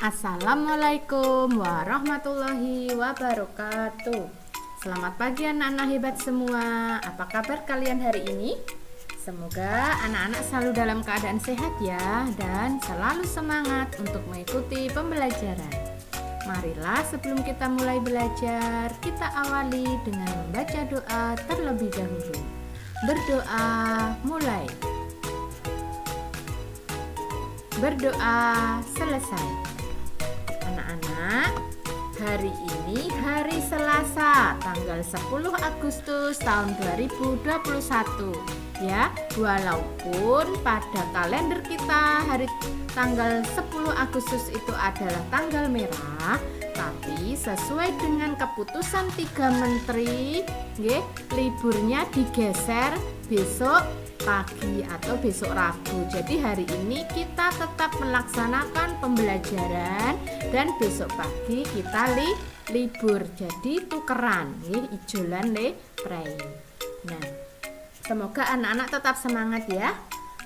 Assalamualaikum warahmatullahi wabarakatuh. Selamat pagi anak-anak hebat semua. Apa kabar kalian hari ini? Semoga anak-anak selalu dalam keadaan sehat ya, dan selalu semangat untuk mengikuti pembelajaran. Marilah sebelum kita mulai belajar, kita awali dengan membaca doa terlebih dahulu. Berdoa mulai. Berdoa selesai. Anak-anak, hari ini hari Selasa, tanggal 10 Agustus tahun 2021 ya. Walaupun pada kalender kita hari tanggal 10 Agustus itu adalah tanggal merah, tapi sesuai dengan keputusan 3 menteri, liburnya digeser besok pagi atau besok Rabu. Jadi hari ini kita tetap melaksanakan pembelajaran dan besok pagi kita libur. Jadi tukeran ijolan prei. Nah, semoga anak-anak tetap semangat ya.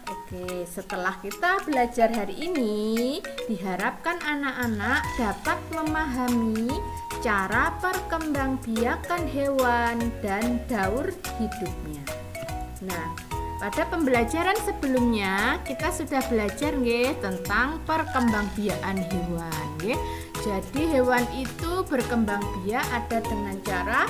Oke, setelah kita belajar hari ini, diharapkan anak-anak dapat memahami cara perkembangbiakan hewan dan daur hidupnya. Nah, pada pembelajaran sebelumnya kita sudah belajar tentang perkembangbiakan hewan. Jadi hewan itu berkembang biak ada dengan cara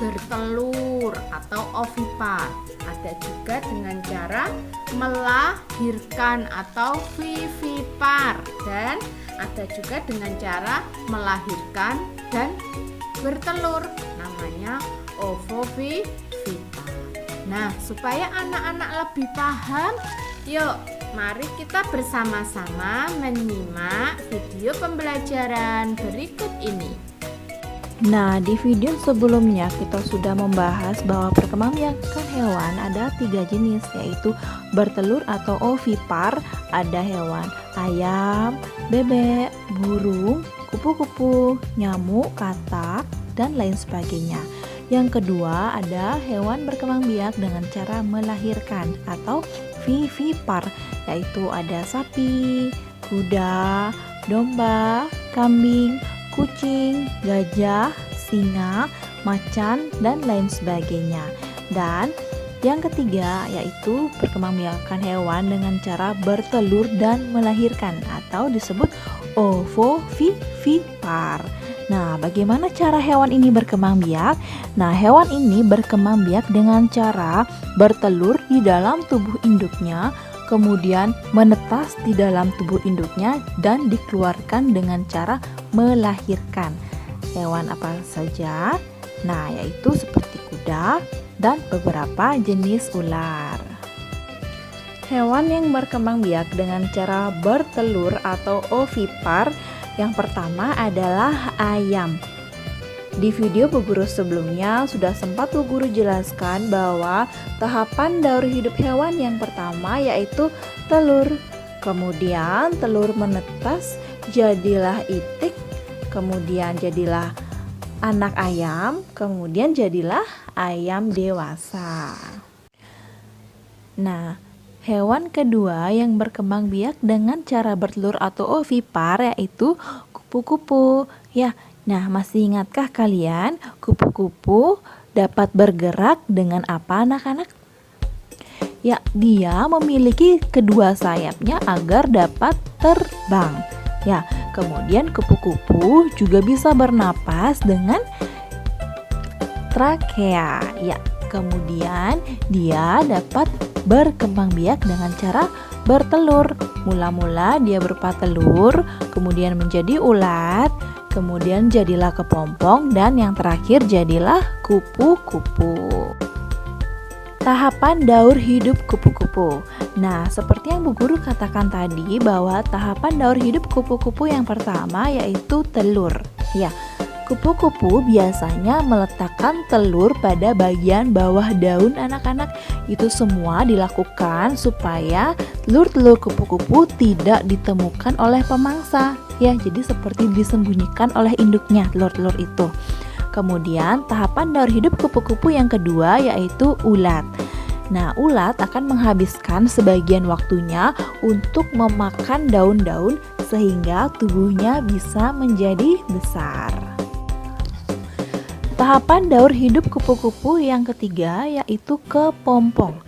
bertelur atau ovipar. Ada juga dengan cara melahirkan atau vivipar, dan ada juga dengan cara melahirkan dan bertelur, namanya ovovivipar. Nah, supaya anak-anak lebih paham, yuk mari kita bersama-sama menyimak video pembelajaran berikut ini. Nah, di video sebelumnya kita sudah membahas bahwa perkembangbiakan hewan ada 3 jenis, yaitu bertelur atau ovipar, ada hewan ayam, bebek, burung, kupu-kupu, nyamuk, katak, dan lain sebagainya. Yang kedua ada hewan berkembang biak dengan cara melahirkan atau vivipar, yaitu ada sapi, kuda, domba, kambing, kucing, gajah, singa, macan, dan lain sebagainya. Dan yang ketiga yaitu perkembangbiakan hewan dengan cara bertelur dan melahirkan atau disebut ovovivipar. Nah, bagaimana cara hewan ini berkembang biak? Nah, hewan ini berkembang biak dengan cara bertelur di dalam tubuh induknya, kemudian menetas di dalam tubuh induknya dan dikeluarkan dengan cara melahirkan. Hewan apa saja? Nah, yaitu seperti kuda dan beberapa jenis ular. Hewan yang berkembang biak dengan cara bertelur atau ovipar yang pertama adalah ayam. Di video Bu Guru sebelumnya sudah sempat Bu Guru jelaskan bahwa tahapan daur hidup hewan yang pertama yaitu telur. Kemudian telur menetas, jadilah itik, kemudian jadilah anak ayam, kemudian jadilah ayam dewasa. Nah, hewan kedua yang berkembang biak dengan cara bertelur atau ovipar yaitu kupu-kupu. Ya, nah masih ingatkah kalian kupu-kupu dapat bergerak dengan apa anak-anak? Ya, dia memiliki kedua sayapnya agar dapat terbang. Ya, kemudian kupu-kupu juga bisa bernapas dengan trakea. Ya, kemudian dia dapat berkembang biak dengan cara bertelur. Mula-mula dia berupa telur, kemudian menjadi ulat, kemudian jadilah kepompong, dan yang terakhir jadilah kupu-kupu. Tahapan daur hidup kupu-kupu. Nah, seperti yang Bu Guru katakan tadi bahwa tahapan daur hidup kupu-kupu yang pertama yaitu telur. Ya, kupu-kupu biasanya meletakkan telur pada bagian bawah daun anak-anak. Itu semua dilakukan supaya telur-telur kupu-kupu tidak ditemukan oleh pemangsa. Ya, jadi seperti disembunyikan oleh induknya telur-telur itu. Kemudian tahapan daur hidup kupu-kupu yang kedua yaitu ulat. Nah, ulat akan menghabiskan sebagian waktunya untuk memakan daun-daun sehingga tubuhnya bisa menjadi besar. Tahapan daur hidup kupu-kupu yang ketiga yaitu kepompong.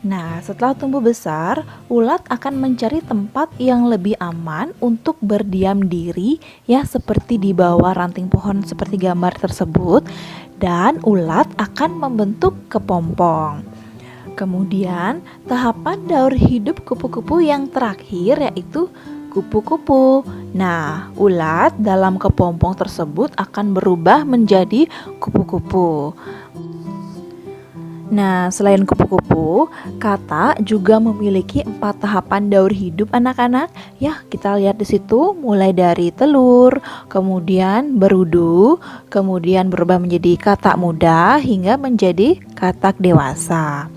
Nah, setelah tumbuh besar, ulat akan mencari tempat yang lebih aman untuk berdiam diri, ya seperti di bawah ranting pohon seperti gambar tersebut, dan ulat akan membentuk kepompong. Kemudian, tahapan daur hidup kupu-kupu yang terakhir yaitu kupu-kupu. Nah, ulat dalam kepompong tersebut akan berubah menjadi kupu-kupu. Nah, selain kupu-kupu, katak juga memiliki 4 tahapan daur hidup anak-anak. Ya, kita lihat di situ mulai dari telur, kemudian berudu, kemudian berubah menjadi katak muda hingga menjadi katak dewasa.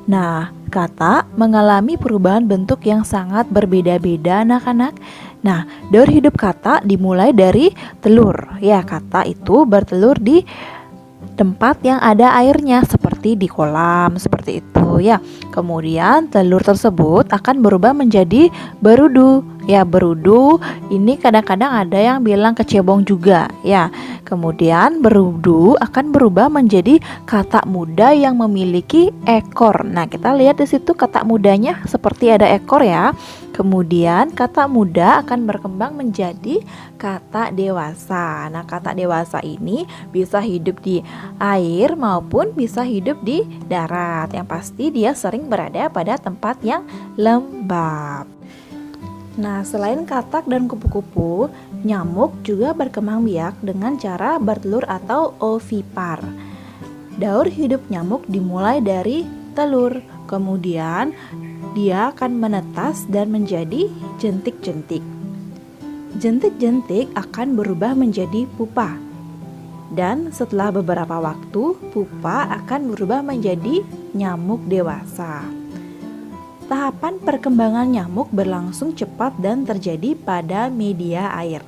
Nah, katak mengalami perubahan bentuk yang sangat berbeda-beda anak-anak. Nah, daur hidup katak dimulai dari telur. Ya, katak itu bertelur di tempat yang ada airnya seperti di kolam seperti itu ya. Kemudian telur tersebut akan berubah menjadi berudu. Ya, berudu ini kadang-kadang ada yang bilang kecebong juga ya. Kemudian berudu akan berubah menjadi katak muda yang memiliki ekor. Nah, kita lihat di situ katak mudanya seperti ada ekor ya. Kemudian katak muda akan berkembang menjadi katak dewasa. Nah, katak dewasa ini bisa hidup di air maupun bisa hidup di darat. Yang pasti dia sering berada pada tempat yang lembab. Nah, selain katak dan kupu-kupu, nyamuk juga berkembang biak dengan cara bertelur atau ovipar. Daur hidup nyamuk dimulai dari telur, kemudian dia akan menetas dan menjadi jentik-jentik. Jentik-jentik akan berubah menjadi pupa. Dan setelah beberapa waktu, pupa akan berubah menjadi nyamuk dewasa. Tahapan perkembangan nyamuk berlangsung cepat dan terjadi pada media air.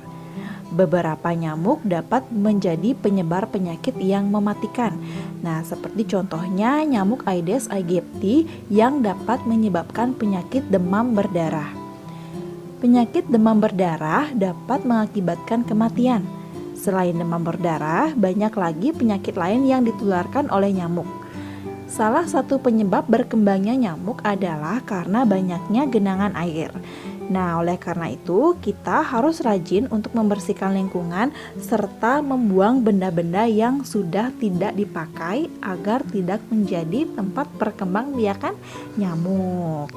Beberapa nyamuk dapat menjadi penyebar penyakit yang mematikan. Nah, seperti contohnya nyamuk Aedes aegypti yang dapat menyebabkan penyakit demam berdarah. Penyakit demam berdarah dapat mengakibatkan kematian. Selain demam berdarah, banyak lagi penyakit lain yang ditularkan oleh nyamuk. Salah satu penyebab berkembangnya nyamuk adalah karena banyaknya genangan air. Nah, oleh karena itu kita harus rajin untuk membersihkan lingkungan serta membuang benda-benda yang sudah tidak dipakai agar tidak menjadi tempat perkembangbiakan nyamuk.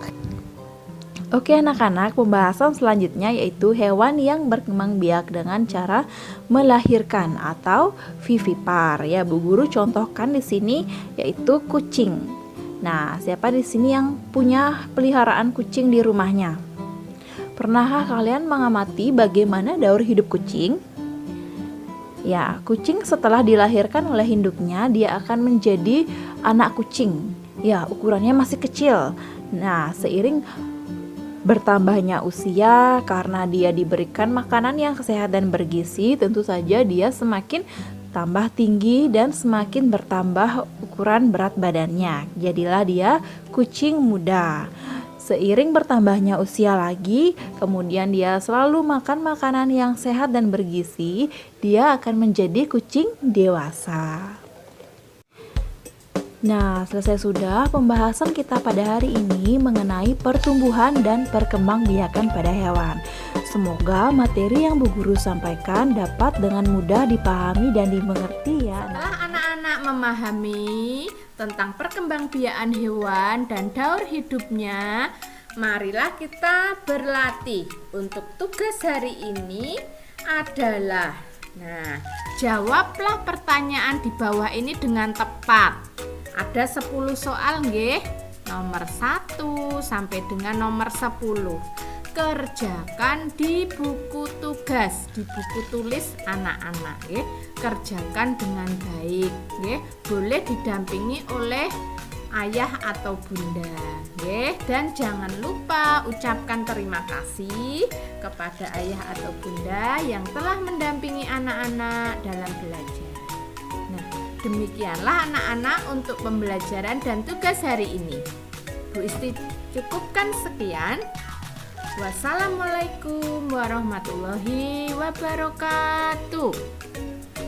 Oke anak-anak, pembahasan selanjutnya yaitu hewan yang berkembang biak dengan cara melahirkan atau vivipar. Ya, Bu Guru contohkan di sini yaitu kucing. Nah, siapa di sini yang punya peliharaan kucing di rumahnya? Pernahkah kalian mengamati bagaimana daur hidup kucing? Ya, kucing setelah dilahirkan oleh induknya, dia akan menjadi anak kucing. Ya, ukurannya masih kecil. Nah, seiring bertambahnya usia karena dia diberikan makanan yang sehat dan bergizi, tentu saja dia semakin tambah tinggi dan semakin bertambah ukuran berat badannya. Jadilah dia kucing muda. Seiring bertambahnya usia lagi, kemudian dia selalu makan makanan yang sehat dan bergizi, dia akan menjadi kucing dewasa. Nah, selesai sudah pembahasan kita pada hari ini mengenai pertumbuhan dan perkembangbiakan pada hewan. Semoga materi yang Bu Guru sampaikan dapat dengan mudah dipahami dan dimengerti ya. Setelah anak-anak memahami tentang perkembangbiakan hewan dan daur hidupnya, marilah kita berlatih. Untuk tugas hari ini adalah, jawablah pertanyaan di bawah ini dengan tepat. Ada 10 soal nggih, nomor 1 sampai dengan nomor 10. Kerjakan di buku tugas, di buku tulis anak-anak nggih. Kerjakan dengan baik nggih. Boleh didampingi oleh ayah atau bunda nggih. Dan jangan lupa ucapkan terima kasih kepada ayah atau bunda yang telah mendampingi anak-anak dalam belajar. Demikianlah anak-anak untuk pembelajaran dan tugas hari ini. Bu Isti cukupkan sekian. Wassalamualaikum warahmatullahi wabarakatuh.